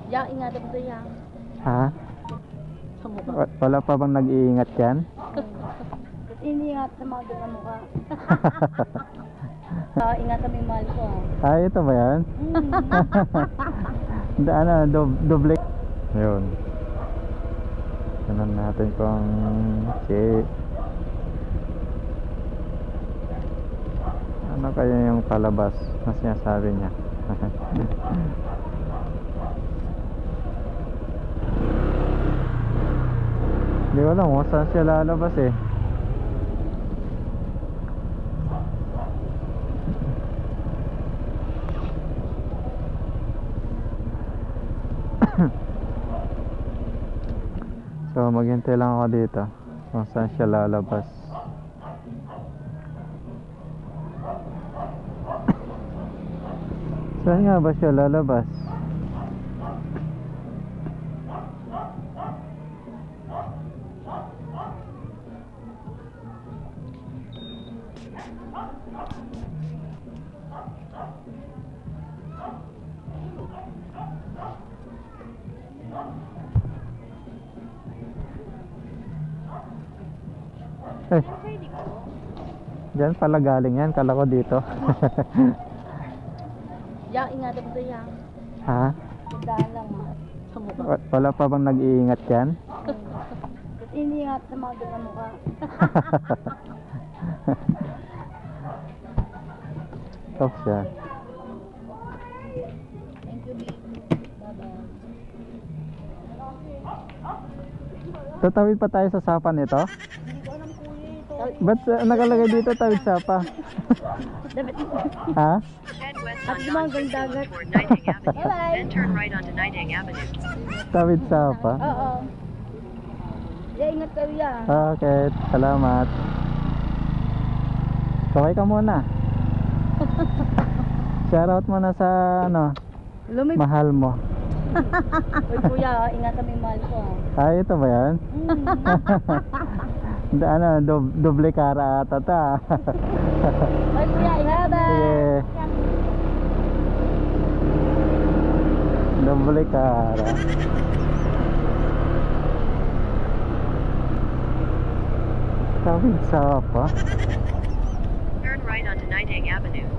Yang ingatan mo yang. Ha? Kamu ba? Wala pa bang nag-iingat yan? Iniingat sa mga ganang mukha. Ingatan mo yung mahal ko Ay, ito ba yan? Doble. Yun. Tignan natin kung ano kaya yung palabas na sinasabi niya. Hindi ko alam kung saan siya lalabas eh. So maghintay lang ako dito kung saan siya lalabas. Saan nga ba siya lalabas? Eh, diyan pala galing yan, kala ko dito. Yang ingatan mo yang. Ha? Daan lang Kamu ba? Wala pa bang nag-iingat yan? Iniingat sa mga ganang mukha. Tapos yan. Thank you, babe. Bye-bye. Tatawid pa tayo sa sapa nito? Hindi ko alam kuya ito. Ba't nakalagay dito tawid sapa? Dapat Ha? Head west at on lumagang 962 dagat. toward Nidang Avenue, Bye-bye. then turn right onto Nidang Avenue. Tawid sapa? Oo. Yeah, ingat kayo yan. Okay, salamat. Sakay ka muna. Shoutout muna sa ano, Lumig. mahal mo. Uy kuya, ingatan mo yung mahal ko Ay, ito ba yan? Doble cara ata ta. Uy kuya, ingatan. Sige. Doble cara. Tawid sapa. Turn right onto Nidang Avenue.